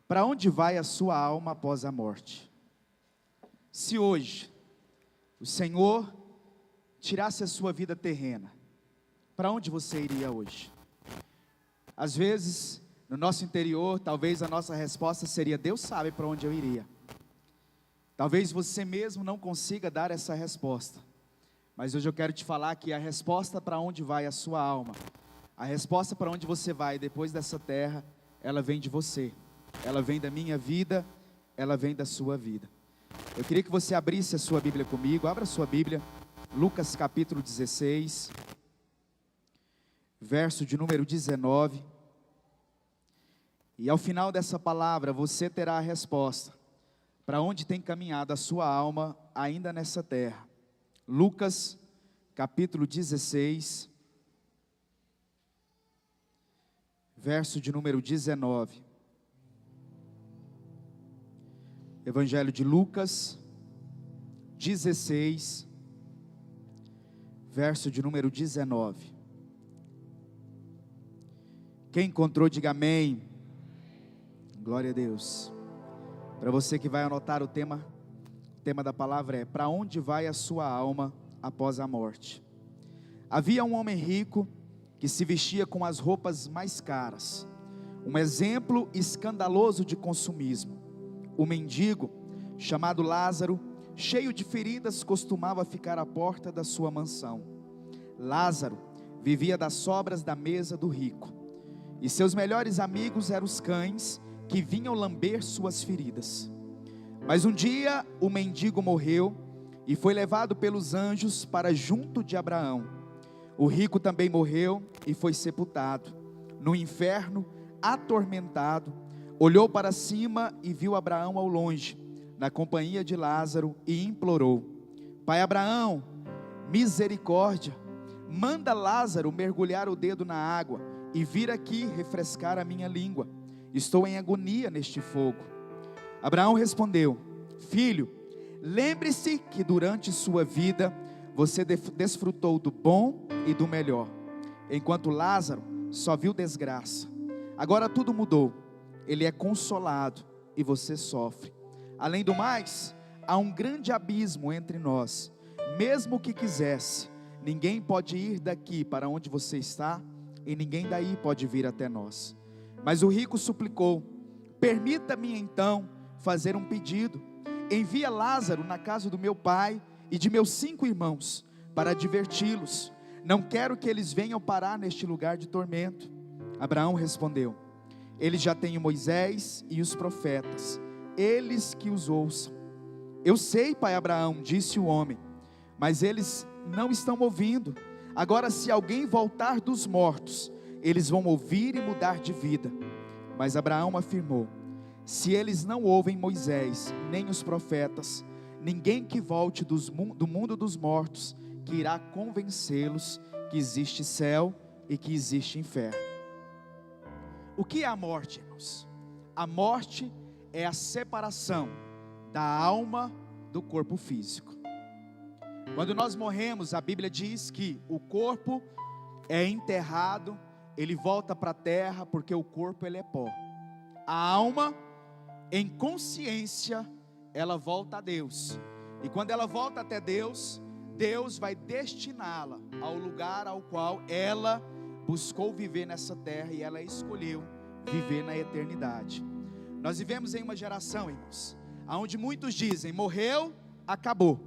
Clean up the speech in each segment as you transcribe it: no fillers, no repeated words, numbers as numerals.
Para onde vai a sua alma após a morte? Se hoje o Senhor tirasse a sua vida terrena, para onde você iria hoje? Às vezes, no nosso interior, talvez a nossa resposta seria: Deus sabe para onde eu iria. Talvez você mesmo não consiga dar essa resposta, mas hoje eu quero te falar que a resposta para onde vai a sua alma, a resposta para onde você vai depois dessa terra, ela vem de você, ela vem da minha vida, ela vem da sua vida. Eu queria que você abrisse a sua Bíblia comigo. Abra a sua Bíblia, Lucas capítulo 16, verso de número 19, e ao final dessa palavra você terá a resposta para onde tem caminhado a sua alma ainda nessa terra. Lucas capítulo 16, verso de número 19. Evangelho de Lucas 16, verso de número 19. Quem encontrou, diga amém. Glória a Deus. Para você que vai anotar o tema da palavra é: para onde vai a sua alma após a morte? Havia um homem rico que se vestia com as roupas mais caras, um exemplo escandaloso de consumismo. O mendigo, chamado Lázaro, cheio de feridas, costumava ficar à porta da sua mansão. Lázaro vivia das sobras da mesa do rico, e seus melhores amigos eram os cães que vinham lamber suas feridas. Mas um dia o mendigo morreu e foi levado pelos anjos para junto de Abraão. O rico também morreu e foi sepultado. No inferno, atormentado, olhou para cima e viu Abraão ao longe, na companhia de Lázaro, e implorou: Pai Abraão, misericórdia, manda Lázaro mergulhar o dedo na água e vir aqui refrescar a minha língua. Estou em agonia neste fogo. Abraão respondeu: Filho, lembre-se que durante sua vida você desfrutou do bom e do melhor, enquanto Lázaro só viu desgraça. Agora tudo mudou. Ele é consolado e você sofre. Além do mais, há um grande abismo entre nós. Mesmo que quisesse, ninguém pode ir daqui para onde você está, e ninguém daí pode vir até nós. Mas o rico suplicou: permita-me então fazer um pedido. Envia Lázaro na casa do meu pai e de meus 5 irmãos, para diverti-los. Não quero que eles venham parar neste lugar de tormento. Abraão respondeu: eles já têm Moisés e os profetas, eles que os ouçam. Eu sei, pai Abraão, disse o homem, mas eles não estão ouvindo. Agora, se alguém voltar dos mortos, eles vão ouvir e mudar de vida. Mas Abraão afirmou: se eles não ouvem Moisés, nem os profetas, ninguém que volte do mundo dos mortos, que irá convencê-los que existe céu e que existe inferno. O que é a morte, irmãos? A morte é a separação da alma do corpo físico. Quando nós morremos, a Bíblia diz que o corpo é enterrado, ele volta para a terra, porque o corpo ele é pó. A alma, em consciência, ela volta a Deus. E quando ela volta até Deus, Deus vai destiná-la ao lugar ao qual ela buscou viver nessa terra, e ela escolheu viver na eternidade. Nós vivemos em uma geração, irmãos, onde muitos dizem: morreu, acabou.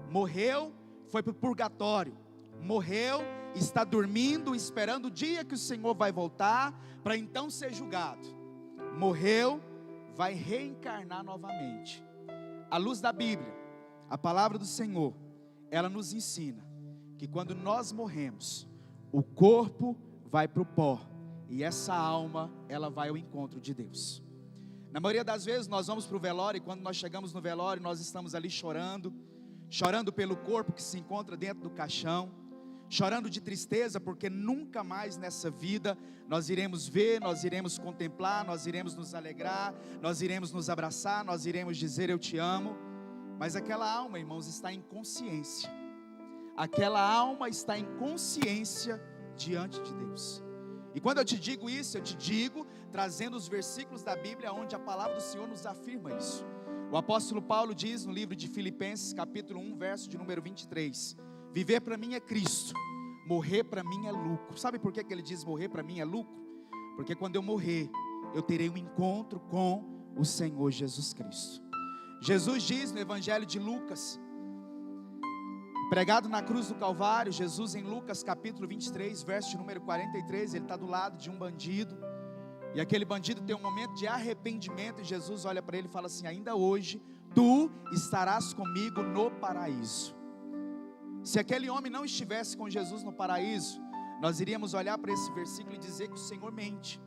Morreu, foi para o purgatório. Morreu, está dormindo, esperando o dia que o Senhor vai voltar, para então ser julgado. Morreu, vai reencarnar novamente. À luz da Bíblia, a palavra do Senhor, ela nos ensina que quando nós morremos, o corpo vai para o pó, e essa alma, ela vai ao encontro de Deus. Na maioria das vezes nós vamos para o velório, e quando nós chegamos no velório, nós estamos ali chorando pelo corpo que se encontra dentro do caixão, chorando de tristeza, porque nunca mais nessa vida nós iremos ver, nós iremos contemplar, nós iremos nos alegrar, nós iremos nos abraçar, nós iremos dizer eu te amo. Mas aquela alma, irmãos, está em consciência. Aquela alma está em consciência diante de Deus. E quando eu te digo isso, eu te digo trazendo os versículos da Bíblia onde a palavra do Senhor nos afirma isso. O apóstolo Paulo diz no livro de Filipenses, capítulo 1, verso de número 23: viver para mim é Cristo, morrer para mim é lucro. Sabe por que ele diz morrer para mim é lucro? Porque quando eu morrer, eu terei um encontro com o Senhor Jesus Cristo. Jesus diz no Evangelho de Lucas, pregado na cruz do Calvário, Jesus em Lucas capítulo 23, verso de número 43, ele está do lado de um bandido, e aquele bandido tem um momento de arrependimento, e Jesus olha para ele e fala assim: ainda hoje, tu estarás comigo no paraíso. Se aquele homem não estivesse com Jesus no paraíso, nós iríamos olhar para esse versículo e dizer que o Senhor mente.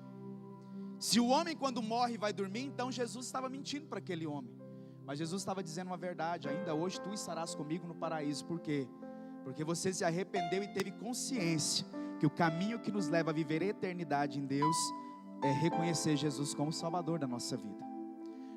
Se o homem quando morre vai dormir, então Jesus estava mentindo para aquele homem. Mas Jesus estava dizendo uma verdade: ainda hoje tu estarás comigo no paraíso. Por quê? Porque você se arrependeu e teve consciência que o caminho que nos leva a viver a eternidade em Deus é reconhecer Jesus como Salvador da nossa vida.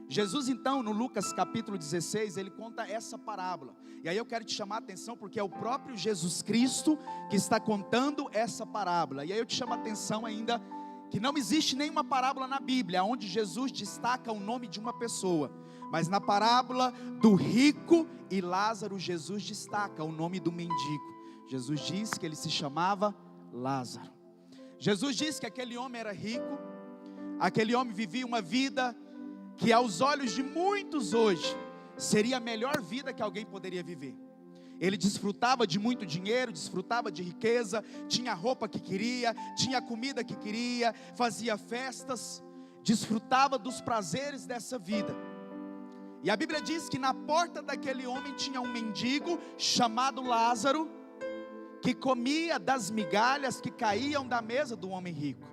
Jesus então, no Lucas capítulo 16, ele conta essa parábola. E aí eu quero te chamar a atenção, porque é o próprio Jesus Cristo que está contando essa parábola. E aí eu te chamo a atenção ainda, que não existe nenhuma parábola na Bíblia onde Jesus destaca o nome de uma pessoa. Mas na parábola do rico e Lázaro, Jesus destaca o nome do mendigo. Jesus diz que ele se chamava Lázaro. Jesus diz que aquele homem era rico, aquele homem vivia uma vida que aos olhos de muitos hoje seria a melhor vida que alguém poderia viver. Ele desfrutava de muito dinheiro, desfrutava de riqueza, tinha a roupa que queria, tinha a comida que queria, fazia festas, desfrutava dos prazeres dessa vida. E a Bíblia diz que na porta daquele homem tinha um mendigo chamado Lázaro, que comia das migalhas que caíam da mesa do homem rico.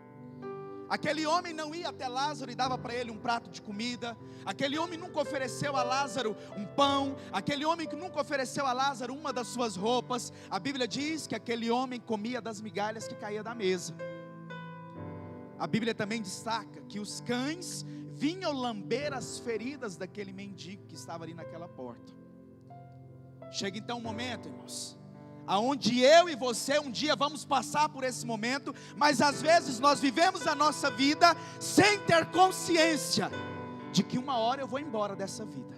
Aquele homem não ia até Lázaro e dava para ele um prato de comida. Aquele homem nunca ofereceu a Lázaro um pão. Aquele homem que nunca ofereceu a Lázaro uma das suas roupas. A Bíblia diz que aquele homem comia das migalhas que caíam da mesa. A Bíblia também destaca que os cães vinham lamber as feridas daquele mendigo que estava ali naquela porta. Chega então um momento, irmãos, aonde eu e você um dia vamos passar por esse momento, mas às vezes nós vivemos a nossa vida sem ter consciência de que uma hora eu vou embora dessa vida,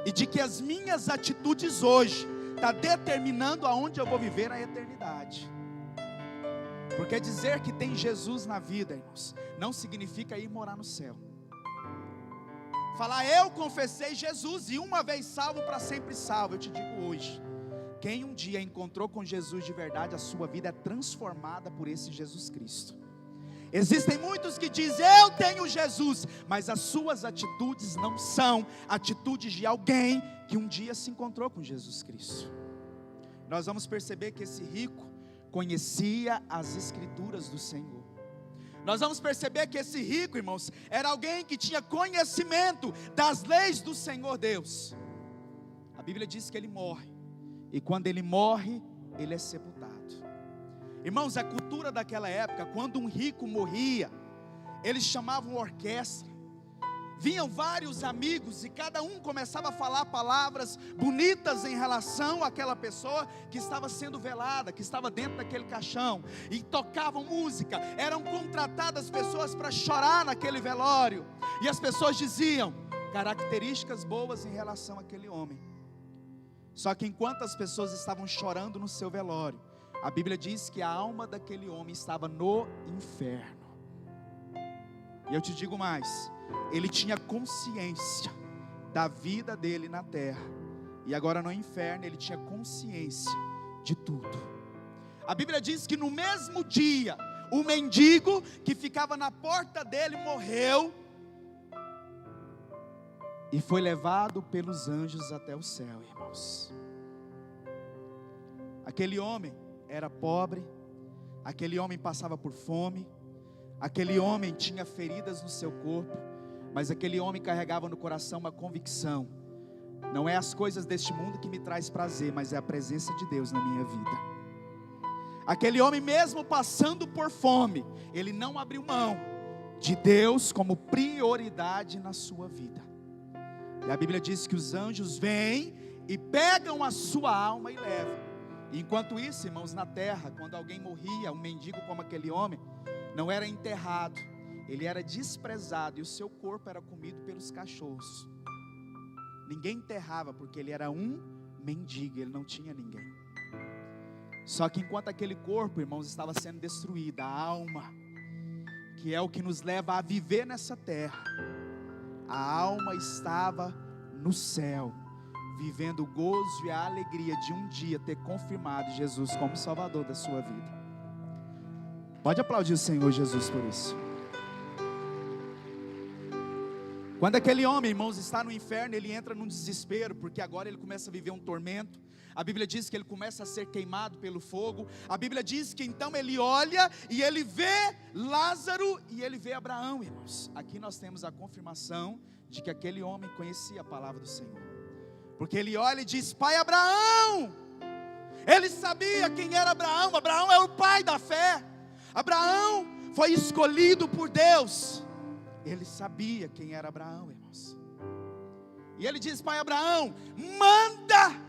e de que as minhas atitudes hoje estão determinando aonde eu vou viver a eternidade. Porque dizer que tem Jesus na vida, irmãos, não significa ir morar no céu. Falar eu confessei Jesus e uma vez salvo para sempre salvo, eu te digo hoje, quem um dia encontrou com Jesus de verdade, a sua vida é transformada por esse Jesus Cristo. Existem muitos que dizem eu tenho Jesus, mas as suas atitudes não são atitudes de alguém que um dia se encontrou com Jesus Cristo. Nós vamos perceber que esse rico conhecia as escrituras do Senhor. Nós vamos perceber que esse rico, irmãos, era alguém que tinha conhecimento das leis do Senhor Deus. A Bíblia diz que ele morre, e quando ele morre, ele é sepultado. Irmãos, a cultura daquela época, quando um rico morria, eles chamavam orquestra. Vinham vários amigos e cada um começava a falar palavras bonitas em relação àquela pessoa que estava sendo velada, que estava dentro daquele caixão, e tocavam música. Eram contratadas pessoas para chorar naquele velório, e as pessoas diziam características boas em relação àquele homem. Só que enquanto as pessoas estavam chorando no seu velório, a Bíblia diz que a alma daquele homem estava no inferno. E eu te digo mais, ele tinha consciência da vida dele na terra, e agora no inferno ele tinha consciência de tudo. A Bíblia diz que no mesmo dia, o mendigo que ficava na porta dele morreu, e foi levado pelos anjos até o céu, irmãos. Aquele homem era pobre, aquele homem passava por fome, aquele homem tinha feridas no seu corpo, mas aquele homem carregava no coração uma convicção: não é as coisas deste mundo que me traz prazer, mas é a presença de Deus na minha vida. Aquele homem, mesmo passando por fome, ele não abriu mão de Deus como prioridade na sua vida. E a Bíblia diz que os anjos vêm e pegam a sua alma e levam. Enquanto isso, irmãos, na terra, quando alguém morria, um mendigo como aquele homem, não era enterrado, ele era desprezado e o seu corpo era comido pelos cachorros. Ninguém enterrava porque ele era um mendigo, ele não tinha ninguém. Só que enquanto aquele corpo, irmãos, estava sendo destruído, a alma, que é o que nos leva a viver nessa terra, a alma estava no céu, vivendo o gozo e a alegria de um dia ter confirmado Jesus como Salvador da sua vida. Pode aplaudir o Senhor Jesus por isso. Quando aquele homem, irmãos, está no inferno, ele entra num desespero, porque agora ele começa a viver um tormento. A Bíblia diz que ele começa a ser queimado pelo fogo. A Bíblia diz que então ele olha e ele vê Lázaro e ele vê Abraão, irmãos. Aqui nós temos a confirmação de que aquele homem conhecia a palavra do Senhor, porque ele olha e diz: Pai Abraão. Ele sabia quem era Abraão. Abraão é o pai da fé. Abraão foi escolhido por Deus. Ele sabia quem era Abraão, irmãos. E ele diz: Pai Abraão, manda.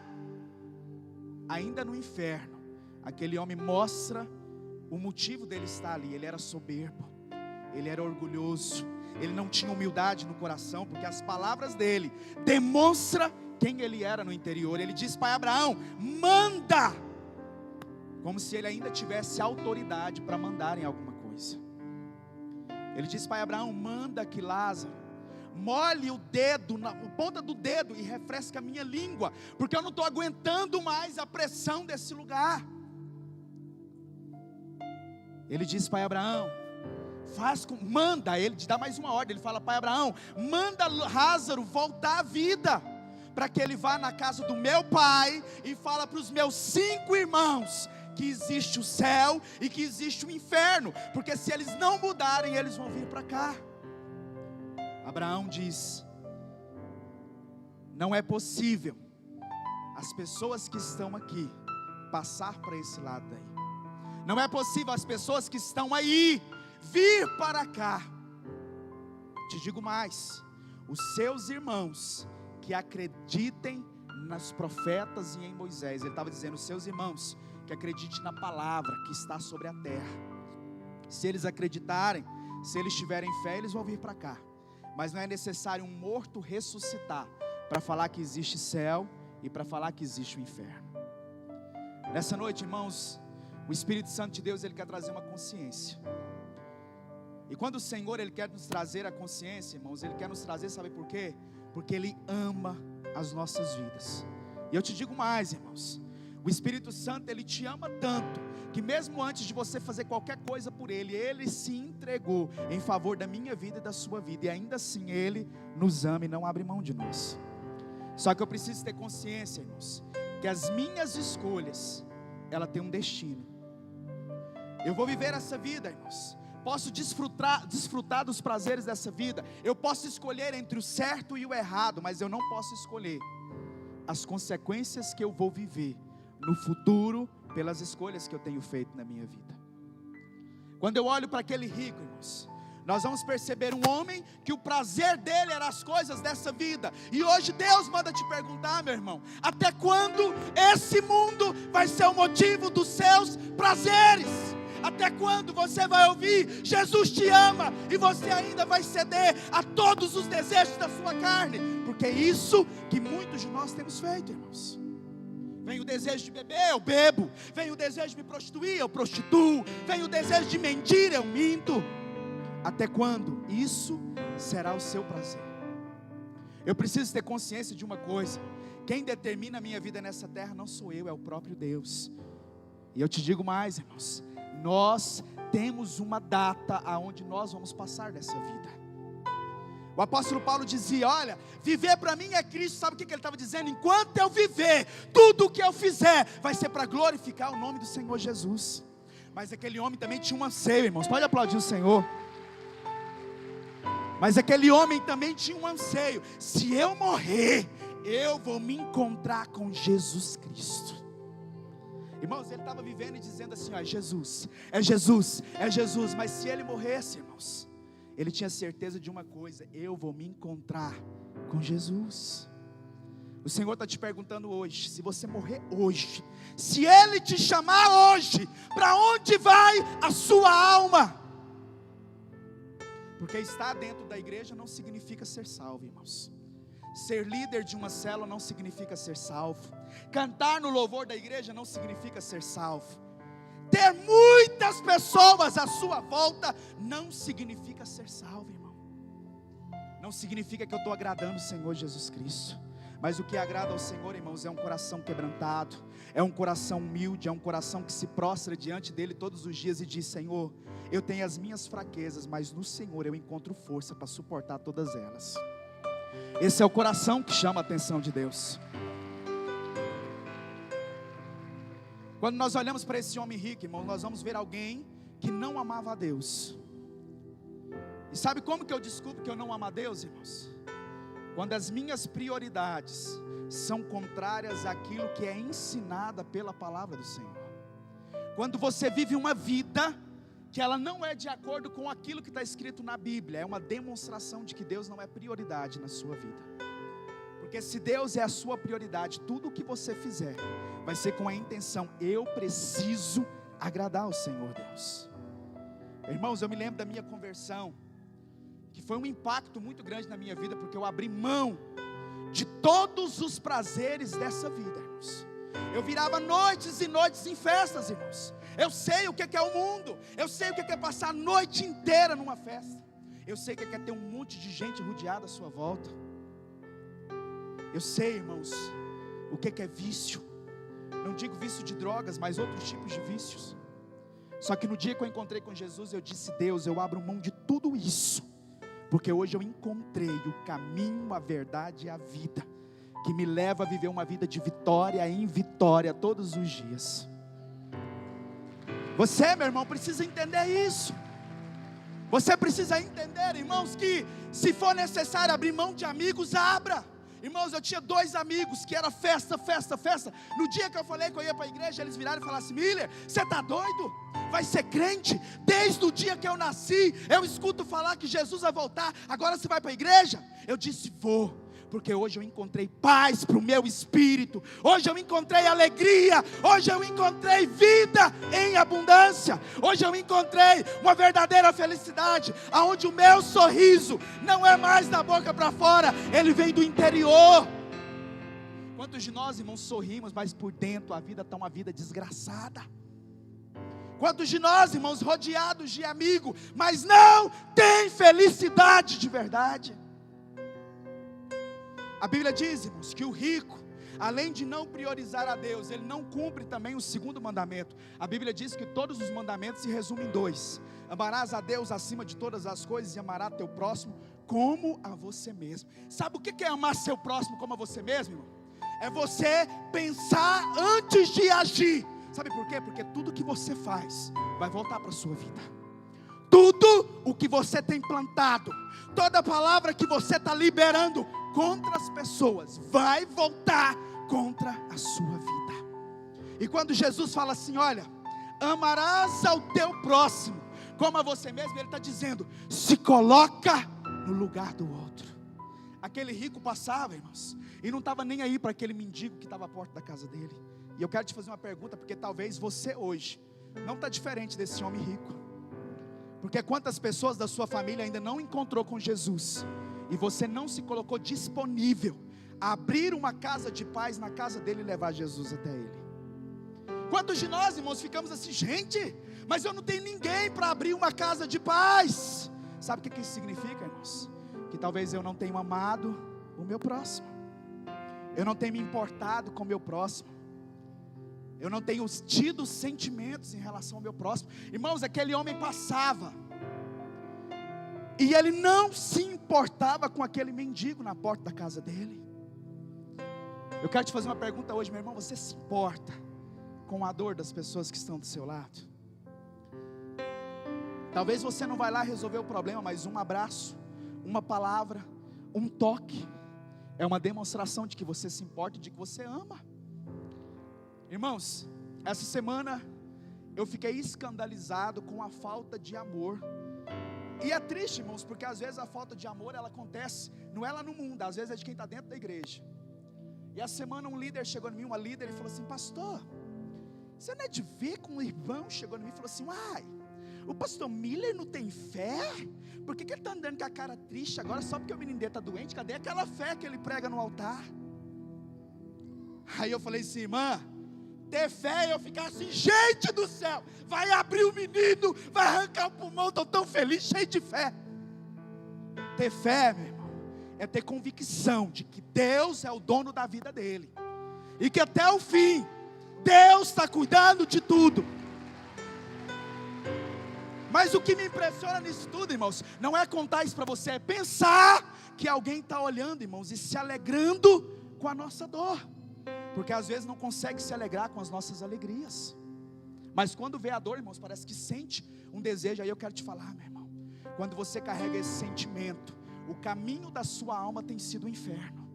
Ainda no inferno, aquele homem mostra o motivo dele estar ali. Ele era soberbo, ele era orgulhoso, ele não tinha humildade no coração, porque as palavras dele demonstram quem ele era no interior. Ele diz: Pai Abraão, manda. Como se ele ainda tivesse autoridade para mandar em alguma coisa. Ele diz: Pai Abraão, manda que Lázaro molhe o dedo, a ponta do dedo, e refresque a minha língua, porque eu não estou aguentando mais a pressão desse lugar. Ele diz: Pai Abraão, manda. Ele dá mais uma ordem. Ele fala: Pai Abraão, manda Lázaro voltar à vida, para que ele vá na casa do meu pai e fala para os meus 5 irmãos que existe o céu e que existe o inferno, porque se eles não mudarem, eles vão vir para cá. Abraão diz: não é possível as pessoas que estão aqui passar para esse lado daí. Não é possível as pessoas que estão aí vir para cá. Te digo mais: os seus irmãos que acreditem nos profetas e em Moisés. Ele estava dizendo: os seus irmãos que acreditem na palavra que está sobre a terra. Se eles acreditarem, se eles tiverem fé, eles vão vir para cá. Mas não é necessário um morto ressuscitar para falar que existe céu e para falar que existe o inferno. Nessa noite, irmãos, o Espírito Santo de Deus, ele quer trazer uma consciência. E quando o Senhor, ele quer nos trazer a consciência, irmãos, ele quer nos trazer, sabe por quê? Porque ele ama as nossas vidas. E eu te digo mais, irmãos, o Espírito Santo, ele te ama tanto, que mesmo antes de você fazer qualquer coisa por ele, ele se entregou em favor da minha vida e da sua vida, e ainda assim ele nos ama e não abre mão de nós. Só que eu preciso ter consciência, irmãos, que as minhas escolhas, ela tem um destino. Eu vou viver essa vida, irmãos, posso desfrutar dos prazeres dessa vida, eu posso escolher entre o certo e o errado, mas eu não posso escolher as consequências que eu vou viver no futuro, pelas escolhas que eu tenho feito na minha vida. Quando eu olho para aquele rico, irmãos, nós vamos perceber um homem que o prazer dele era as coisas dessa vida. E hoje Deus manda te perguntar, meu irmão, até quando esse mundo vai ser o motivo dos seus prazeres? Até quando você vai ouvir Jesus te ama e você ainda vai ceder a todos os desejos da sua carne? Porque é isso que muitos de nós temos feito, irmãos. Vem o desejo de beber, eu bebo. Vem o desejo de me prostituir, eu prostituo. Vem o desejo de mentir, eu minto. Até quando isso será o seu prazer? Eu preciso ter consciência de uma coisa: quem determina a minha vida nessa terra não sou eu, é o próprio Deus. E eu te digo mais, irmãos, nós temos uma data aonde nós vamos passar dessa vida. O apóstolo Paulo dizia: olha, viver para mim é Cristo. Sabe o que ele estava dizendo? Enquanto eu viver, tudo o que eu fizer vai ser para glorificar o nome do Senhor Jesus. Mas aquele homem também tinha um anseio, irmãos, pode aplaudir o Senhor. Mas aquele homem também tinha um anseio: se eu morrer, eu vou me encontrar com Jesus Cristo. Irmãos, ele estava vivendo e dizendo assim: ó, é Jesus, é Jesus, é Jesus. Mas se ele morresse, irmãos, ele tinha certeza de uma coisa: eu vou me encontrar com Jesus. O Senhor está te perguntando hoje, se você morrer hoje, se Ele te chamar hoje, para onde vai a sua alma? Porque estar dentro da igreja não significa ser salvo, irmãos. Ser líder de uma célula não significa ser salvo. Cantar no louvor da igreja não significa ser salvo. Ter muitas pessoas à sua volta não significa ser salvo, irmão. Não significa que eu estou agradando o Senhor Jesus Cristo. Mas o que agrada ao Senhor, irmãos, é um coração quebrantado, é um coração humilde, é um coração que se prostra diante dEle todos os dias e diz: Senhor, eu tenho as minhas fraquezas, mas no Senhor eu encontro força para suportar todas elas. Esse é o coração que chama a atenção de Deus. Quando nós olhamos para esse homem rico, irmão, nós vamos ver alguém que não amava a Deus. E sabe como que eu descubro que eu não amo a Deus, irmãos? Quando as minhas prioridades são contrárias àquilo que é ensinada pela palavra do Senhor. Quando você vive uma vida que ela não é de acordo com aquilo que está escrito na Bíblia, é uma demonstração de que Deus não é prioridade na sua vida. Porque se Deus é a sua prioridade, tudo o que você fizer vai ser com a intenção: eu preciso agradar ao Senhor Deus. Irmãos, eu me lembro da minha conversão, que foi um impacto muito grande na minha vida, porque eu abri mão de todos os prazeres dessa vida, irmãos. Eu virava noites e noites em festas, irmãos. Eu sei o que é o mundo, eu sei o que é passar a noite inteira numa festa, eu sei o que é ter um monte de gente rodeada à sua volta. Eu sei, irmãos, o que é vício. Não digo vício de drogas, mas outros tipos de vícios. Só que no dia que eu encontrei com Jesus, eu disse: Deus, eu abro mão de tudo isso, porque hoje eu encontrei o caminho, a verdade e a vida, que me leva a viver uma vida de vitória em vitória todos os dias. Você, meu irmão, precisa entender isso. Você precisa entender, irmãos, que se for necessário abrir mão de amigos, abra. Irmãos, eu tinha 2 amigos que era festa. No dia que eu falei que eu ia para a igreja, eles viraram e falaram assim: Miller, você está doido? Vai ser crente? Desde o dia que eu nasci, eu escuto falar que Jesus vai voltar, agora você vai para a igreja? Eu disse: vou. Porque hoje eu encontrei paz para o meu espírito, hoje eu encontrei alegria, hoje eu encontrei vida em abundância, hoje eu encontrei uma verdadeira felicidade, aonde o meu sorriso não é mais da boca para fora, ele vem do interior. Quantos de nós, irmãos, sorrimos, mas por dentro a vida está uma vida desgraçada? Quantos de nós, irmãos, rodeados de amigo, mas não tem felicidade de verdade? A Bíblia diz, irmãos, que o rico, além de não priorizar a Deus, ele não cumpre também o 2º mandamento. A Bíblia diz que todos os mandamentos se resumem em 2: amarás a Deus acima de todas as coisas e amarás teu próximo como a você mesmo. Sabe o que é amar seu próximo como a você mesmo, irmão? É você pensar antes de agir. Sabe por quê? Porque tudo que você faz vai voltar para a sua vida. Tudo o que você tem plantado, toda palavra que você está liberando contra as pessoas, vai voltar contra a sua vida. E quando Jesus fala assim: olha, amarás ao teu próximo como a você mesmo, ele está dizendo: se coloca no lugar do outro. Aquele rico passava, irmãos, e não estava nem aí para aquele mendigo que estava à porta da casa dele. E eu quero te fazer uma pergunta, porque talvez você hoje não está diferente desse homem rico. Porque quantas pessoas da sua família ainda não encontrou com Jesus, e você não se colocou disponível a abrir uma casa de paz na casa dele e levar Jesus até ele? Quantos de nós, irmãos, ficamos assim: gente, mas eu não tenho ninguém para abrir uma casa de paz. Sabe o que isso significa, irmãos? Que talvez eu não tenha amado o meu próximo, eu não tenho me importado com o meu próximo, eu não tenho tido sentimentos em relação ao meu próximo. Irmãos, aquele homem passava, e ele não se importava com aquele mendigo na porta da casa dele. Eu quero te fazer uma pergunta hoje, meu irmão: você se importa com a dor das pessoas que estão do seu lado? Talvez você não vai lá resolver o problema, mas um abraço, uma palavra, um toque, é uma demonstração de que você se importa, de que você ama. Irmãos, essa semana eu fiquei escandalizado com a falta de amor. E é triste, irmãos, porque às vezes a falta de amor, ela acontece, não é lá no mundo, às vezes é de quem está dentro da igreja. E a semana um líder chegou em mim, uma líder, ele falou assim: pastor, você não é de ver que um irmão chegou em mim e falou assim: uai, o pastor Miller não tem fé? Por que ele está andando com a cara triste agora só porque o menino dele está doente? Cadê aquela fé que ele prega no altar? Aí eu falei assim: irmã, ter fé, eu ficar assim, gente do céu, vai abrir o menino, vai arrancar o pulmão, estou tão feliz, cheio de fé. Ter fé, meu irmão, é ter convicção de que Deus é o dono da vida dele, e que até o fim, Deus está cuidando de tudo. Mas o que me impressiona nisso tudo, irmãos, não é contar isso para você, é pensar que alguém está olhando, irmãos, e se alegrando com a nossa dor. Porque às vezes não consegue se alegrar com as nossas alegrias. Mas quando vê a dor, irmãos, parece que sente um desejo. Aí eu quero te falar, meu irmão, quando você carrega esse sentimento, o caminho da sua alma tem sido o inferno.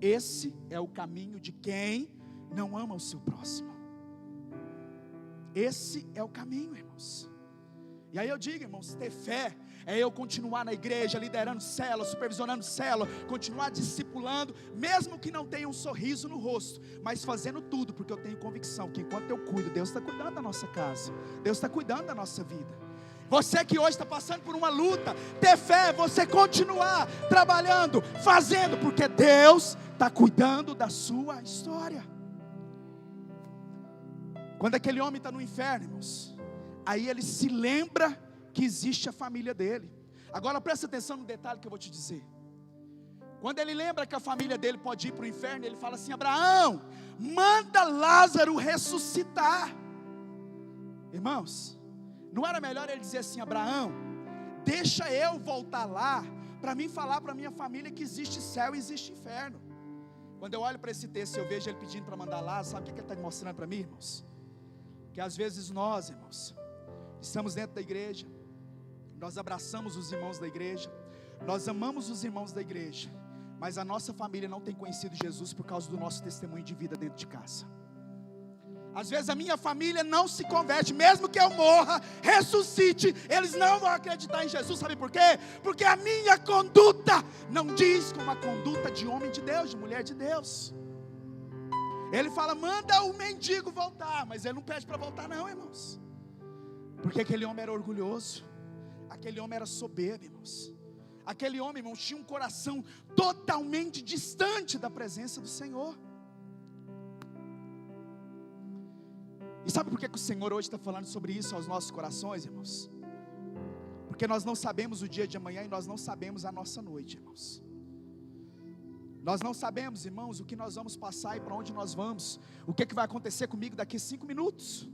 Esse é o caminho de quem não ama o seu próximo. Esse é o caminho, irmãos. E aí eu digo, irmãos, ter fé é eu continuar na igreja, liderando célula, supervisionando célula, continuar discipulando, mesmo que não tenha um sorriso no rosto, mas fazendo tudo, porque eu tenho convicção que enquanto eu cuido, Deus está cuidando da nossa casa, Deus está cuidando da nossa vida. Você que hoje está passando por uma luta, ter fé é você continuar trabalhando, fazendo, porque Deus está cuidando da sua história. Quando aquele homem está no inferno, irmãos, aí ele se lembra que existe a família dele. Agora presta atenção no detalhe que eu vou te dizer. Quando ele lembra que a família dele pode ir para o inferno, ele fala assim: Abraão, manda Lázaro ressuscitar. Irmãos, não era melhor ele dizer assim: Abraão, deixa eu voltar lá, para mim falar para a minha família que existe céu e existe inferno. Quando eu olho para esse texto, eu vejo ele pedindo para mandar Lázaro. Sabe o que ele está mostrando para mim, irmãos? Que às vezes nós, irmãos, estamos dentro da igreja, nós abraçamos os irmãos da igreja, nós amamos os irmãos da igreja, mas a nossa família não tem conhecido Jesus por causa do nosso testemunho de vida dentro de casa. Às vezes a minha família não se converte, mesmo que eu morra, ressuscite, eles não vão acreditar em Jesus. Sabe por quê? Porque a minha conduta não diz como a conduta de homem de Deus, de mulher de Deus. Ele fala: manda o mendigo voltar, mas ele não pede para voltar não, irmãos, porque aquele homem era orgulhoso, aquele homem era soberbo, irmãos. Aquele homem, irmãos, tinha um coração totalmente distante da presença do Senhor. E sabe por que o Senhor hoje está falando sobre isso aos nossos corações, irmãos? Porque nós não sabemos o dia de amanhã e nós não sabemos a nossa noite, irmãos. Nós não sabemos, irmãos, o que nós vamos passar e para onde nós vamos, o que vai acontecer comigo daqui a 5 minutos.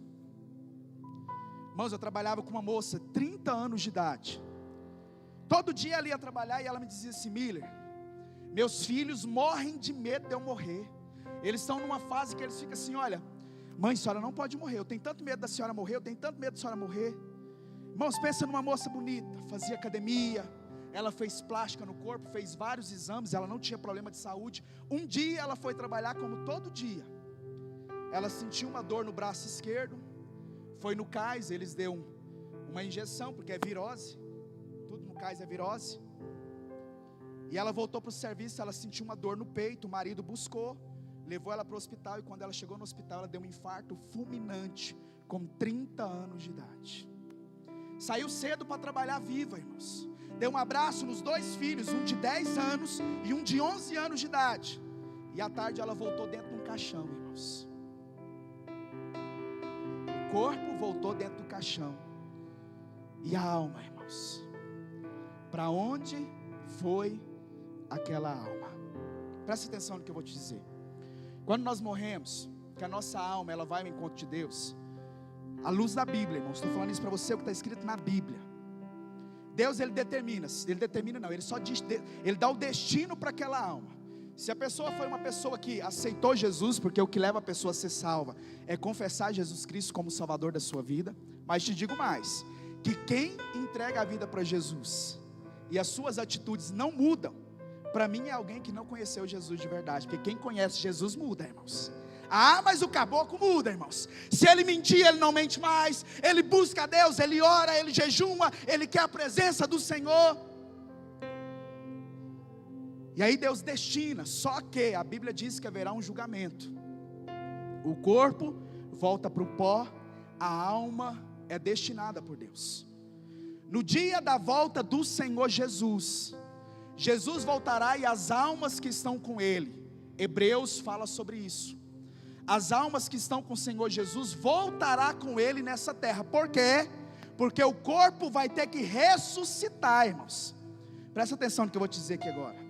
Irmãos, eu trabalhava com uma moça, 30 anos de idade. Todo dia ela ia trabalhar e ela me dizia assim: Miller, meus filhos morrem de medo de eu morrer. Eles estão numa fase que eles ficam assim: olha, mãe, a senhora não pode morrer, eu tenho tanto medo da senhora morrer, eu tenho tanto medo da senhora morrer. Irmãos, pensa numa moça bonita, fazia academia, ela fez plástica no corpo, fez vários exames, ela não tinha problema de saúde. Um dia ela foi trabalhar como todo dia, ela sentiu uma dor no braço esquerdo, foi no CAIS, eles deu uma injeção, porque é virose, tudo no CAIS é virose, e ela voltou para o serviço, ela sentiu uma dor no peito, o marido buscou, levou ela para o hospital, e quando ela chegou no hospital, ela deu um infarto fulminante, com 30 anos de idade. Saiu cedo para trabalhar viva, irmãos, deu um abraço nos 2 filhos, um de 10 anos e um de 11 anos de idade, e à tarde ela voltou dentro de um caixão, irmãos. O corpo voltou dentro do caixão, e a alma, irmãos, para onde foi aquela alma? Presta atenção no que eu vou te dizer. Quando nós morremos, que a nossa alma ela vai ao encontro de Deus, à luz da Bíblia, irmãos, estou falando isso para você, o que está escrito na Bíblia. Deus ele só diz, ele dá o destino para aquela alma. Se a pessoa foi uma pessoa que aceitou Jesus, porque o que leva a pessoa a ser salva é confessar Jesus Cristo como Salvador da sua vida. Mas te digo mais, que quem entrega a vida para Jesus e as suas atitudes não mudam, para mim é alguém que não conheceu Jesus de verdade. Porque quem conhece Jesus muda, irmãos. Ah, mas o caboclo muda, irmãos. Se ele mentir, ele não mente mais. Ele busca a Deus, ele ora, ele jejuma, ele quer a presença do Senhor. E aí Deus destina, só que a Bíblia diz que haverá um julgamento. O corpo volta para o pó, a alma é destinada por Deus. No dia da volta do Senhor Jesus, Jesus voltará e as almas que estão com Ele, Hebreus fala sobre isso, as almas que estão com o Senhor Jesus voltará com Ele nessa terra. Por quê? Porque o corpo vai ter que ressuscitar, irmãos. Presta atenção no que eu vou te dizer aqui agora.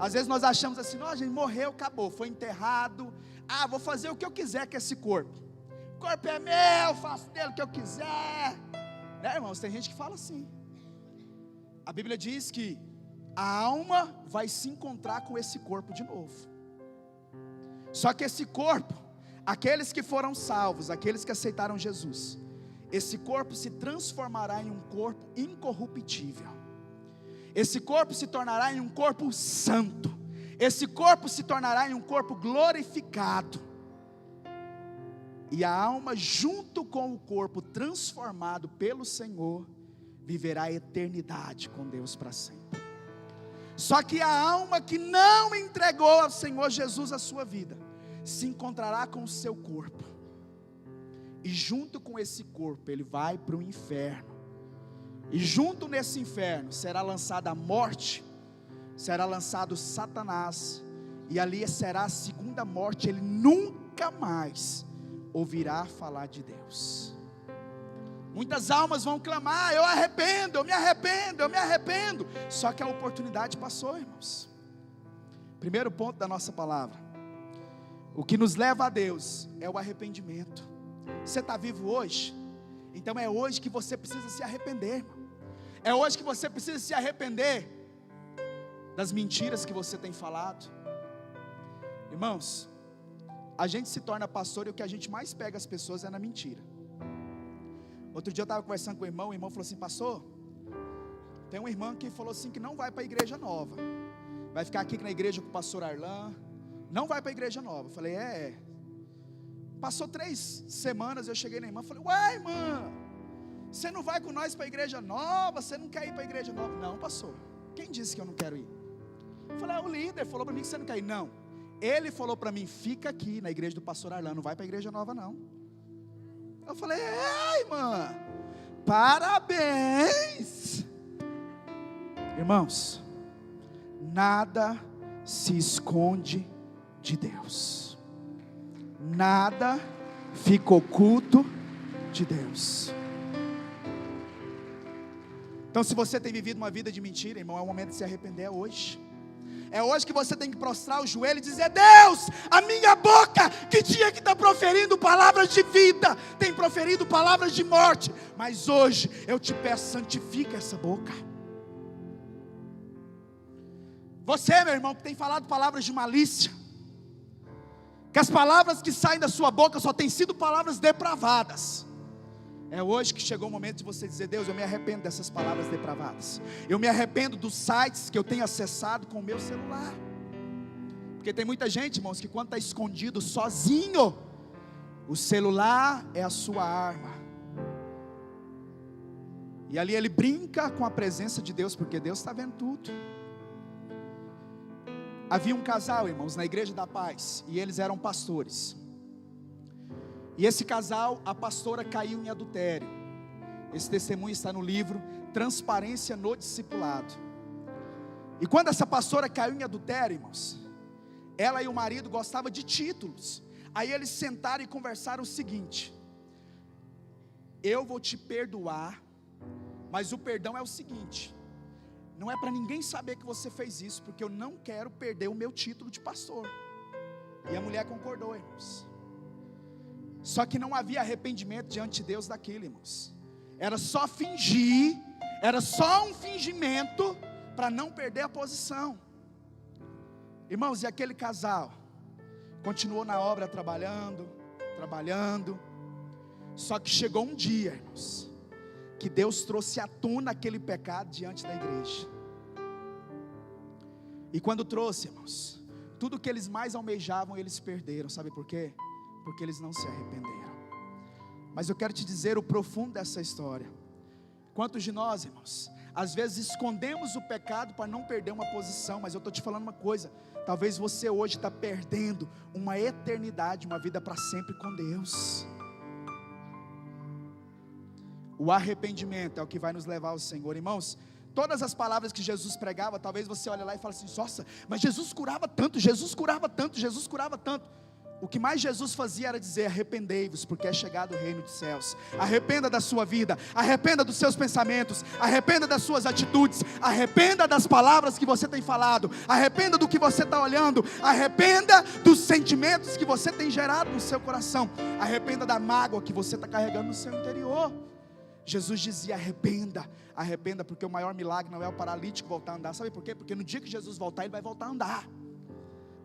Às vezes nós achamos assim, não, a gente morreu, acabou, foi enterrado, vou fazer o que eu quiser com esse corpo. O corpo é meu, faço dele o que eu quiser. Né, irmãos, tem gente que fala assim. A Bíblia diz que a alma vai se encontrar com esse corpo de novo. Só que esse corpo, aqueles que foram salvos, aqueles que aceitaram Jesus, esse corpo se transformará em um corpo incorruptível. Esse corpo se tornará em um corpo santo. Esse corpo se tornará em um corpo glorificado. E a alma, junto com o corpo transformado pelo Senhor, viverá a eternidade com Deus para sempre. Só que a alma que não entregou ao Senhor Jesus a sua vida, se encontrará com o seu corpo. E junto com esse corpo, ele vai para o inferno. E junto nesse inferno será lançada a morte, será lançado Satanás, e ali será a segunda morte. Ele nunca mais ouvirá falar de Deus. Muitas almas vão clamar, eu arrependo, eu me arrependo, eu me arrependo. Só que a oportunidade passou, irmãos. Primeiro ponto da nossa palavra: o que nos leva a Deus é o arrependimento. Você está vivo hoje? Então é hoje que você precisa se arrepender, irmão. É hoje que você precisa se arrepender das mentiras que você tem falado. Irmãos, a gente se torna pastor e o que a gente mais pega as pessoas é na mentira. Outro dia eu estava conversando com o irmão falou assim: pastor, tem uma irmã que falou assim que não vai para a igreja nova, vai ficar aqui na igreja com o pastor Arlan, não vai para a igreja nova. Eu falei, passou 3 semanas, eu cheguei na irmã, falei, uai irmã, você não vai com nós para a igreja nova, você não quer ir para a igreja nova? Não, pastor, quem disse que eu não quero ir? Eu falei, o líder falou para mim que você não quer ir. Não, ele falou para mim, fica aqui na igreja do pastor Arlan, não vai para a igreja nova não. Eu falei, irmã, parabéns. Irmãos, nada se esconde de Deus, nada fica oculto de Deus. Então se você tem vivido uma vida de mentira, irmão, é o momento de se arrepender, hoje. É hoje que você tem que prostrar o joelho e dizer, Deus, a minha boca, que tinha que estar proferindo palavras de vida, tem proferido palavras de morte, mas hoje eu te peço, santifica essa boca. Você, meu irmão, que tem falado palavras de malícia, que as palavras que saem da sua boca só têm sido palavras depravadas, é hoje que chegou o momento de você dizer, Deus, eu me arrependo dessas palavras depravadas, eu me arrependo dos sites que eu tenho acessado com o meu celular, porque tem muita gente, irmãos, que quando está escondido, sozinho, o celular é a sua arma, e ali ele brinca com a presença de Deus, porque Deus está vendo tudo. Havia um casal, irmãos, na Igreja da Paz, e eles eram pastores. E esse casal, a pastora caiu em adultério. Esse testemunho está no livro Transparência no Discipulado. E quando essa pastora caiu em adultério, irmãos, ela e o marido gostavam de títulos. Aí eles sentaram e conversaram o seguinte: eu vou te perdoar, mas o perdão é o seguinte: não é para ninguém saber que você fez isso, porque eu não quero perder o meu título de pastor. E a mulher concordou, irmãos. Só que não havia arrependimento diante de Deus daquilo, irmãos. Era só fingir, era só um fingimento para não perder a posição. Irmãos, e aquele casal continuou na obra trabalhando. Só que chegou um dia, irmãos, que Deus trouxe à tona aquele pecado diante da igreja. E quando trouxe, irmãos, tudo que eles mais almejavam, eles perderam. Sabe por quê? Porque eles não se arrependeram. Mas eu quero te dizer o profundo dessa história. Quantos de nós, irmãos, Às vezes escondemos o pecado para não perder uma posição, mas eu estou te falando uma coisa, talvez você hoje está perdendo uma eternidade, uma vida para sempre com Deus. O arrependimento é o que vai nos levar ao Senhor. Irmãos, todas as palavras que Jesus pregava, talvez você olhe lá e fale assim: nossa, mas Jesus curava tanto, Jesus curava tanto, Jesus curava tanto. O que mais Jesus fazia era dizer: arrependei-vos, porque é chegado o reino dos céus. Arrependa da sua vida, arrependa dos seus pensamentos, arrependa das suas atitudes, arrependa das palavras que você tem falado, arrependa do que você está olhando, arrependa dos sentimentos que você tem gerado no seu coração, arrependa da mágoa que você está carregando no seu interior. Jesus dizia: arrependa, arrependa, porque o maior milagre não é o paralítico voltar a andar. Sabe por quê? Porque no dia que Jesus voltar, ele vai voltar a andar.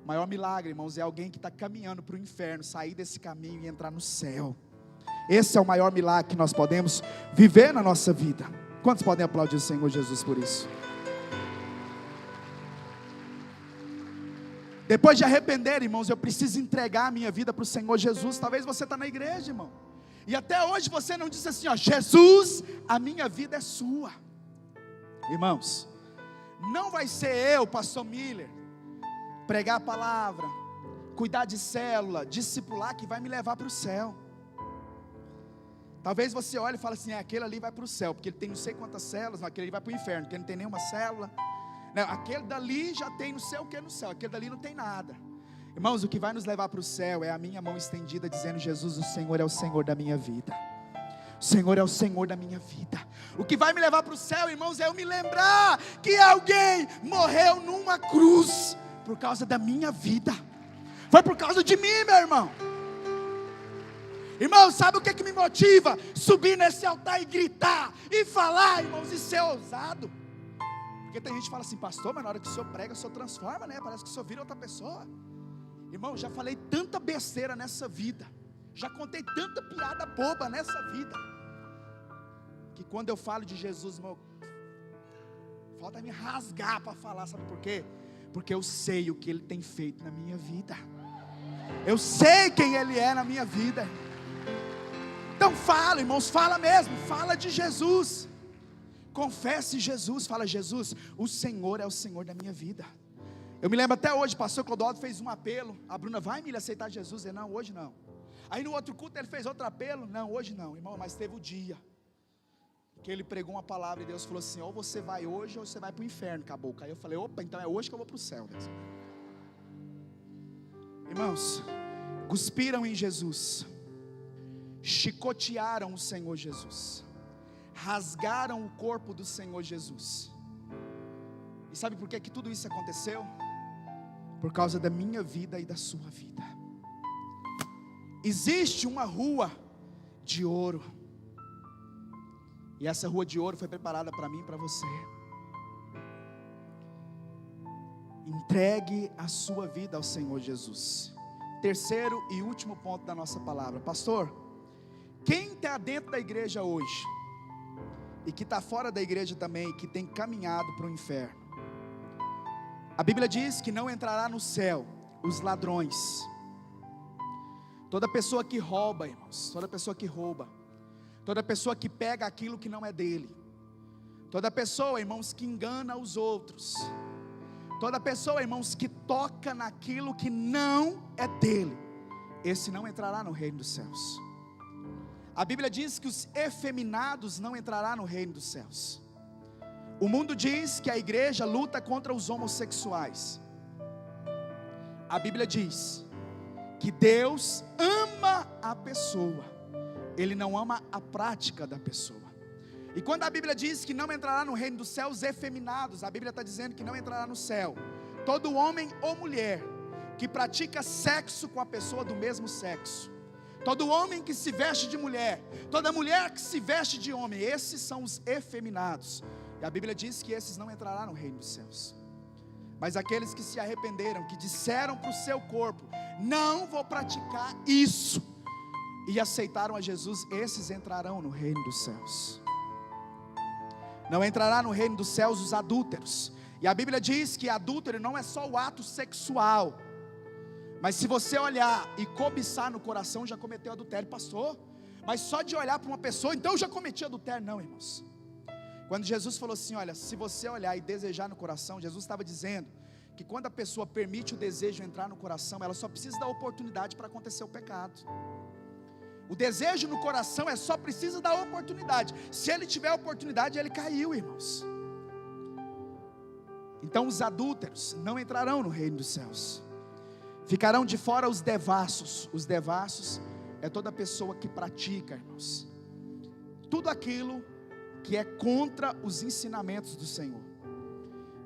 O maior milagre, irmãos, é alguém que está caminhando para o inferno, sair desse caminho e entrar no céu. Esse é o maior milagre que nós podemos viver na nossa vida. Quantos podem aplaudir o Senhor Jesus por isso? Depois de arrepender, irmãos, eu preciso entregar a minha vida para o Senhor Jesus. Talvez você está na igreja, irmão, e até hoje você não disse assim: ó, Jesus, a minha vida é sua. Irmãos, não vai ser eu, pastor Miller, pregar a palavra, cuidar de célula, discipular, que vai me levar para o céu. Talvez você olhe e fale assim: aquele ali vai para o céu, porque ele tem não sei quantas células. Não, aquele ali vai para o inferno, porque ele não tem nenhuma célula. Não, aquele dali já tem não sei o que no céu, aquele dali não tem nada. Irmãos, o que vai nos levar para o céu é a minha mão estendida dizendo: Jesus, o Senhor é o Senhor da minha vida. O Senhor é o Senhor da minha vida. O que vai me levar para o céu, irmãos, é eu me lembrar que alguém morreu numa cruz por causa da minha vida. Foi por causa de mim, meu irmão. Irmão, sabe o que me motiva? Subir nesse altar e gritar, e falar, irmãos, e ser ousado. Porque tem gente que fala assim: pastor, mas na hora que o senhor prega, o senhor transforma, né? Parece que o senhor vira outra pessoa. Irmão, já falei tanta besteira nessa vida, já contei tanta piada boba nessa vida, que quando eu falo de Jesus, irmão, falta me rasgar para falar. Sabe por quê? Porque eu sei o que Ele tem feito na minha vida. Eu sei quem Ele é na minha vida. Então fala, irmãos, fala mesmo, fala de Jesus. Confesse Jesus, fala: Jesus, o Senhor é o Senhor da minha vida. Eu me lembro até hoje, pastor Clodoaldo fez um apelo. A Bruna: vai, Milha, aceitar Jesus? Eu: não, hoje não. Aí no outro culto ele fez outro apelo. Não, hoje não, irmão, mas teve o dia que ele pregou uma palavra e Deus falou assim: ou você vai hoje ou você vai para o inferno, caboclo. Aí eu falei: opa, então é hoje que eu vou para o céu, Deus. Irmãos, cuspiram em Jesus, chicotearam o Senhor Jesus, rasgaram o corpo do Senhor Jesus. E sabe por que tudo isso aconteceu? Por causa da minha vida e da sua vida. Existe uma rua de ouro, e essa rua de ouro foi preparada para mim e para você. Entregue a sua vida ao Senhor Jesus. Terceiro e último ponto da nossa palavra. Pastor, quem está dentro da igreja hoje, e que está fora da igreja também, que tem caminhado para o inferno, a Bíblia diz que não entrará no céu os ladrões. Toda pessoa que rouba, irmãos, toda pessoa que rouba, toda pessoa que pega aquilo que não é dele, toda pessoa, irmãos, que engana os outros, toda pessoa, irmãos, que toca naquilo que não é dele, esse não entrará no reino dos céus. A Bíblia diz que os efeminados não entrarão no reino dos céus. O mundo diz que a igreja luta contra os homossexuais. A Bíblia diz que Deus ama a pessoa, Ele não ama a prática da pessoa. E quando a Bíblia diz que não entrará no reino dos céus os efeminados, a Bíblia está dizendo que não entrará no céu todo homem ou mulher que pratica sexo com a pessoa do mesmo sexo, todo homem que se veste de mulher, toda mulher que se veste de homem. Esses são os efeminados, e a Bíblia diz que esses não entrarão no reino dos céus. Mas aqueles que se arrependeram, que disseram para o seu corpo: não vou praticar isso, e aceitaram a Jesus, esses entrarão no reino dos céus. Não entrará no reino dos céus os adúlteros. E a Bíblia diz que adúltero não é só o ato sexual, mas se você olhar e cobiçar no coração, já cometeu adultério. Pastor, mas só de olhar para uma pessoa, então eu já cometi adultério? Não, irmãos. Quando Jesus falou assim, olha, se você olhar e desejar no coração, Jesus estava dizendo que quando a pessoa permite o desejo entrar no coração, ela só precisa da oportunidade para acontecer o pecado. O desejo no coração só precisa da oportunidade. Se ele tiver a oportunidade, ele caiu, irmãos. Então os adúlteros não entrarão no reino dos céus. Ficarão de fora os devassos. Os devassos é toda pessoa que pratica, irmãos, tudo aquilo que é contra os ensinamentos do Senhor.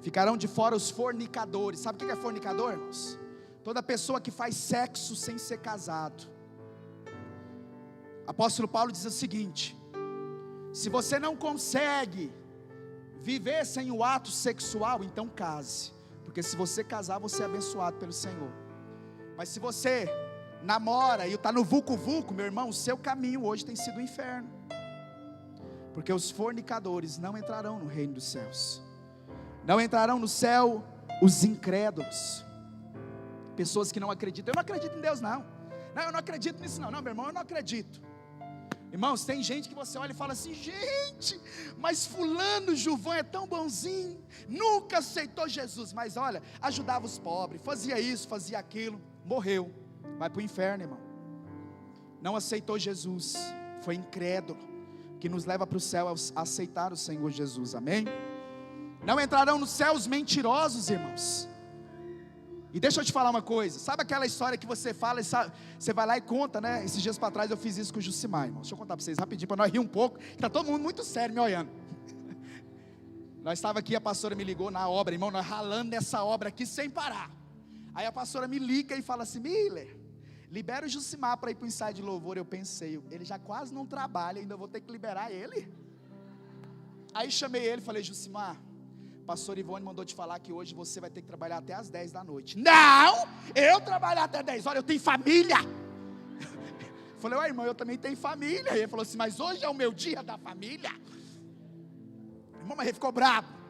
Ficarão de fora os fornicadores. Sabe o que é fornicador, irmãos? Toda pessoa que faz sexo sem ser casado. Apóstolo Paulo diz o seguinte: se você não consegue viver sem o ato sexual, então case, porque se você casar, você é abençoado pelo Senhor. Mas se você namora e está no vulco-vulco, meu irmão, o seu caminho hoje tem sido o inferno, porque os fornicadores não entrarão no reino dos céus. Não entrarão no céu os incrédulos, pessoas que não acreditam. Eu não acredito em Deus, não, eu não acredito nisso, não, meu irmão, eu não acredito. Irmãos, tem gente que você olha e fala assim: gente, mas fulano, Gilvan é tão bonzinho, nunca aceitou Jesus, mas olha, ajudava os pobres, fazia isso, fazia aquilo, morreu, vai para o inferno, irmão. Não aceitou Jesus, foi incrédulo. Que nos leva para o céu a aceitar o Senhor Jesus, amém? Não entrarão no céu os mentirosos, irmãos. E deixa eu te falar uma coisa, sabe aquela história que você fala, e sabe, você vai lá e conta, né? Esses dias para trás eu fiz isso com o Jucimar, irmão. Deixa eu contar para vocês rapidinho, para nós rir um pouco, que está todo mundo muito sério me olhando. Nós estávamos aqui, a pastora me ligou na obra, irmão, nós ralando nessa obra aqui sem parar. Aí a pastora me liga e fala assim: Miller, libera o Jucimar para ir para o ensaio de louvor. Eu pensei, ele já quase não trabalha, ainda vou ter que liberar ele. Aí chamei ele e falei: Jucimar, pastor Ivone mandou te falar que hoje você vai ter que trabalhar até as 10 da noite. Não, eu trabalhar até 10 horas, eu tenho família. Falei: ué, irmão, eu também tenho família. E ele falou assim: mas hoje é o meu dia da família. Irmão, mas ele ficou bravo.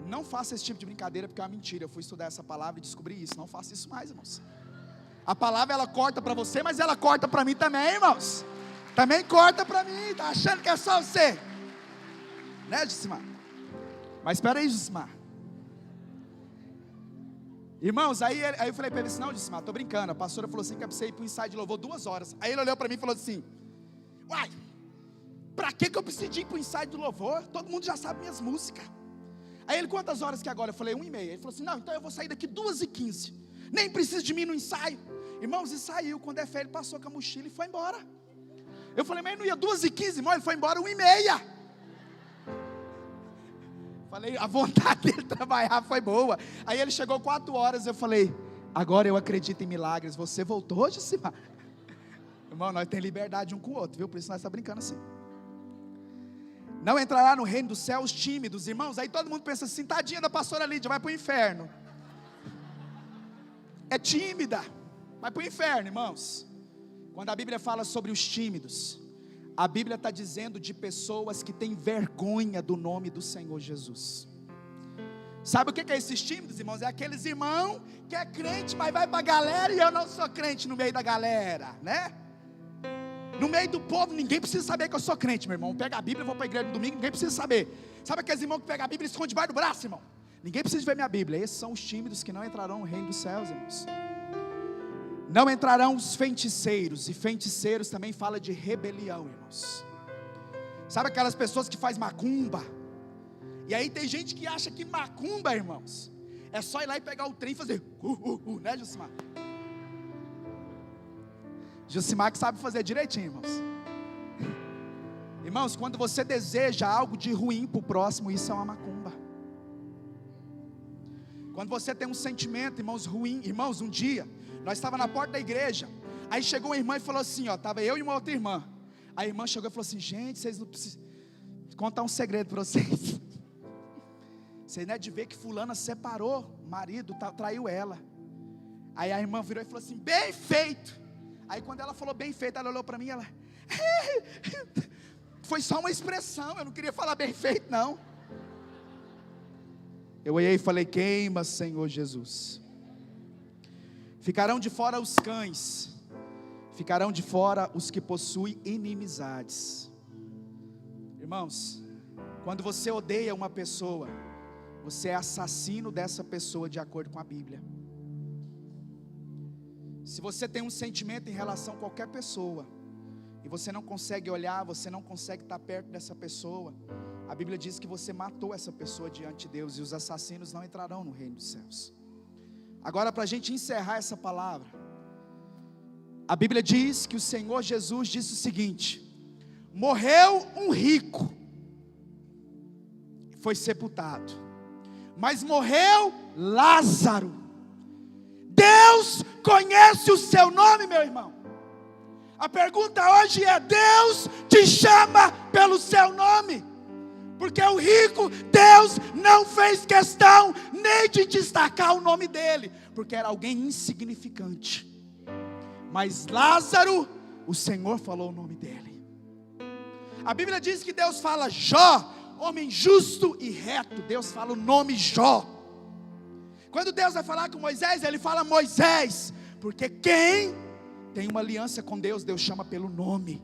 Não faça esse tipo de brincadeira, porque é uma mentira. Eu fui estudar essa palavra e descobri isso. Não faça isso mais, irmãos. A palavra ela corta para você, mas ela corta para mim também, irmãos. Também corta para mim. Tá achando que é só você, né, Jucimar? Mas espera aí, Jucimar. Irmãos, aí eu falei para ele assim: não, Jucimar, estou brincando. A pastora falou assim que é para você ir para o ensaio de louvor 2 horas. Aí ele olhou para mim e falou assim: uai, para que eu preciso ir para o ensaio de louvor? Todo mundo já sabe minhas músicas. Aí ele: quantas horas que agora? Eu falei: 1h30. Ele falou assim: não, então eu vou sair daqui 2h15. Nem preciso de mim no ensaio. Irmãos, e saiu. Quando é fé, ele passou com a mochila e foi embora. Eu falei: mas não ia 2h15, irmão? Ele foi embora 1h30. Falei, a vontade dele trabalhar foi boa. Aí ele chegou 4 horas, eu falei: agora eu acredito em milagres. Você voltou, Jucimar? Irmão, nós temos liberdade um com o outro, viu? Por isso nós estamos brincando assim. Não entrará no reino dos céus tímidos, irmãos. Aí todo mundo pensa assim: tadinha da pastora Lídia, vai para o inferno. É tímida, vai para o inferno, irmãos. Quando a Bíblia fala sobre os tímidos, a Bíblia está dizendo de pessoas que têm vergonha do nome do Senhor Jesus. Sabe o que é esses tímidos, irmãos? É aqueles irmãos que é crente, mas vai para a galera, e eu não sou crente no meio da galera, né? No meio do povo, ninguém precisa saber que eu sou crente, meu irmão. Pega a Bíblia, vou para a igreja no domingo, ninguém precisa saber. Sabe aqueles irmãos que pegam a Bíblia e esconde debaixo do braço, irmão? Ninguém precisa ver minha Bíblia. Esses são os tímidos que não entrarão no reino dos céus, irmãos. Não entrarão os feiticeiros, e feiticeiros também fala de rebelião, irmãos. Sabe aquelas pessoas que faz macumba? E aí tem gente que acha que macumba, irmãos, é só ir lá e pegar o trem e fazer né, Jucimar? Jucimar que sabe fazer direitinho, irmãos. Irmãos, quando você deseja algo de ruim para o próximo, isso é uma macumba. Quando você tem um sentimento, irmãos, ruim. Irmãos, um dia nós estávamos na porta da igreja. Aí chegou uma irmã e falou assim, ó, estava eu e uma outra irmã. A irmã chegou e falou assim: gente, vocês não precisam. Vou contar um segredo para vocês. Vocês não é de ver que fulana separou o marido, traiu ela. Aí a irmã virou e falou assim: bem feito. Aí quando ela falou bem feito, ela olhou para mim e ela foi só uma expressão, eu não queria falar bem feito não. Eu olhei e falei: queima, Senhor Jesus. Ficarão de fora os cães, ficarão de fora os que possuem inimizades. Irmãos, Quando você odeia uma pessoa, você é assassino dessa pessoa, de acordo com a Bíblia. Se você tem um sentimento em relação a qualquer pessoa, e você não consegue olhar, você não consegue estar perto dessa pessoa, a Bíblia diz que você matou essa pessoa diante de Deus, e os assassinos não entrarão no reino dos céus. Agora, para a gente encerrar essa palavra, a Bíblia diz que o Senhor Jesus disse o seguinte: morreu um rico, foi sepultado, mas morreu Lázaro. Deus conhece o seu nome, meu irmão. A pergunta hoje é: Deus te chama pelo seu nome? Porque o rico, Deus não fez questão nem de destacar o nome dele, porque era alguém insignificante. Mas Lázaro, o Senhor falou o nome dele. A Bíblia diz que Deus fala: Jó, homem justo e reto. Deus fala o nome Jó. Quando Deus vai falar com Moisés, Ele fala Moisés, porque quem tem uma aliança com Deus, Deus chama pelo nome.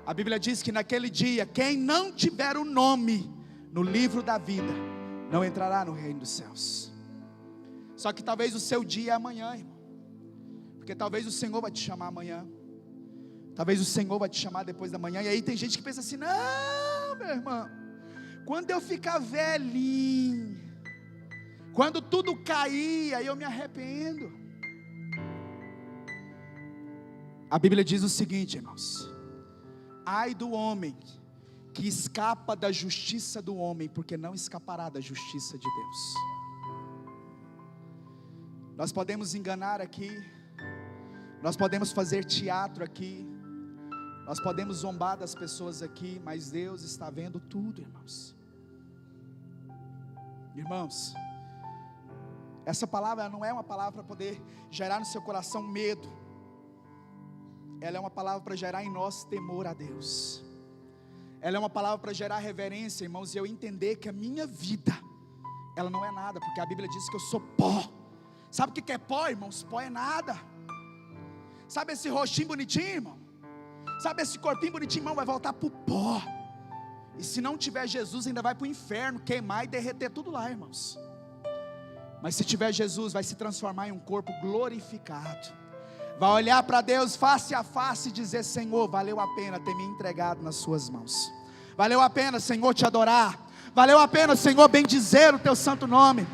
A Bíblia diz que naquele dia, quem não tiver o nome no livro da vida, não entrará no reino dos céus. Só que talvez o seu dia é amanhã, irmão, porque talvez o Senhor vai te chamar amanhã, talvez o Senhor vai te chamar depois da manhã. E aí tem gente que pensa assim: não, meu irmão, quando eu ficar velhinho, quando tudo cair, aí eu me arrependo. A Bíblia diz o seguinte, irmãos: ai do homem que escapa da justiça do homem, porque não escapará da justiça de Deus. Nós podemos enganar aqui, nós podemos fazer teatro aqui, nós podemos zombar das pessoas aqui, mas Deus está vendo tudo, irmãos. Irmãos, essa palavra não é uma palavra para poder gerar no seu coração medo. Ela é uma palavra para gerar em nós temor a Deus. Ela é uma palavra para gerar reverência, irmãos, e eu entender que a minha vida, ela não é nada, porque a Bíblia diz que eu sou pó. Sabe o que é pó, irmãos? Pó é nada. Sabe esse rostinho bonitinho, irmão? Sabe esse corpinho bonitinho, irmão? Vai voltar para o pó. E se não tiver Jesus, ainda vai para o inferno, queimar e derreter tudo lá, irmãos. Mas se tiver Jesus, vai se transformar em um corpo glorificado. Vai olhar para Deus face a face e dizer: Senhor, valeu a pena ter me entregado nas suas mãos. Valeu a pena, Senhor, te adorar. Valeu a pena, Senhor, bendizer o teu santo nome.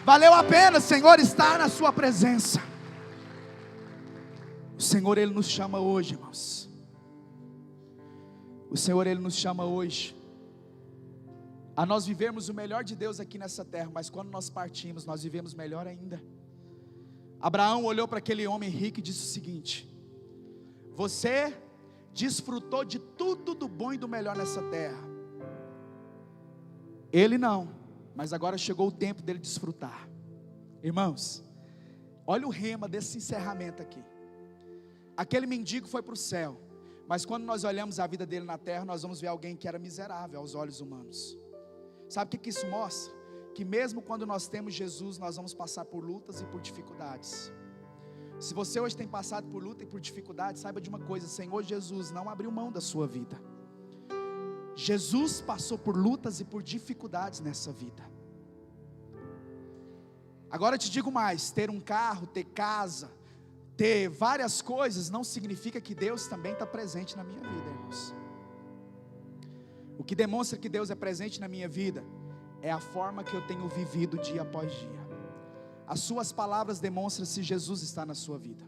Valeu a pena, Senhor, estar na sua presença. O Senhor, Ele nos chama hoje, irmãos. O Senhor, Ele nos chama hoje a nós vivermos o melhor de Deus aqui nessa terra, mas quando nós partimos, nós vivemos melhor ainda. Abraão olhou para aquele homem rico e disse o seguinte: você desfrutou de tudo do bom e do melhor nessa terra. Ele não, mas agora chegou o tempo dele desfrutar. Irmãos, olha o rema desse encerramento aqui. Aquele mendigo foi para o céu, mas quando nós olhamos a vida dele na terra, nós vamos ver alguém que era miserável aos olhos humanos. Sabe o que isso mostra? Que mesmo quando nós temos Jesus, nós vamos passar por lutas e por dificuldades. Se você hoje tem passado por luta e por dificuldade, saiba de uma coisa: Senhor Jesus não abriu mão da sua vida. Jesus passou por lutas e por dificuldades nessa vida. Agora eu te digo mais: ter um carro, ter casa, ter várias coisas, não significa que Deus também está presente na minha vida, irmãos. O que demonstra que Deus é presente na minha vida é a forma que eu tenho vivido dia após dia. As suas palavras demonstram se Jesus está na sua vida.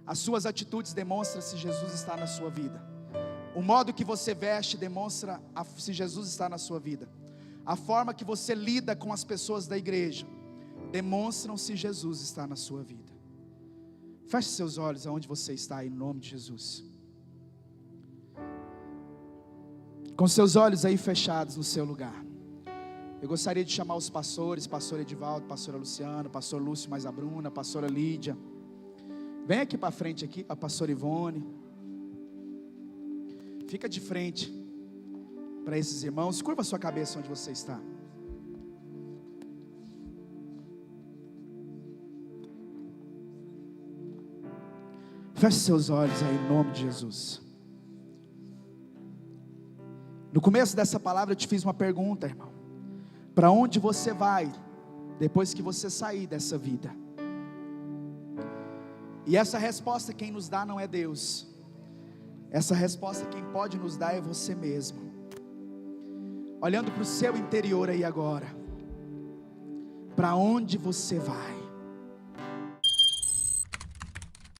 As suas atitudes demonstram se Jesus está na sua vida. O modo que você veste demonstra se Jesus está na sua vida. A forma que você lida com as pessoas da igreja demonstram se Jesus está na sua vida. Feche seus olhos aonde você está, em nome de Jesus. Com seus olhos aí fechados no seu lugar, eu gostaria de chamar os pastores: pastor Edivaldo, pastora Luciano, pastor Lúcio mais a Bruna, pastora Lídia. Vem aqui para frente aqui, a pastora Ivone. Fica de frente para esses irmãos. Curva a sua cabeça onde você está. Feche seus olhos aí em nome de Jesus. No começo dessa palavra eu te fiz uma pergunta, irmão: para onde você vai depois que você sair dessa vida? E essa resposta quem nos dá não é Deus, essa resposta quem pode nos dar é você mesmo. Olhando para o seu interior aí agora, para onde você vai?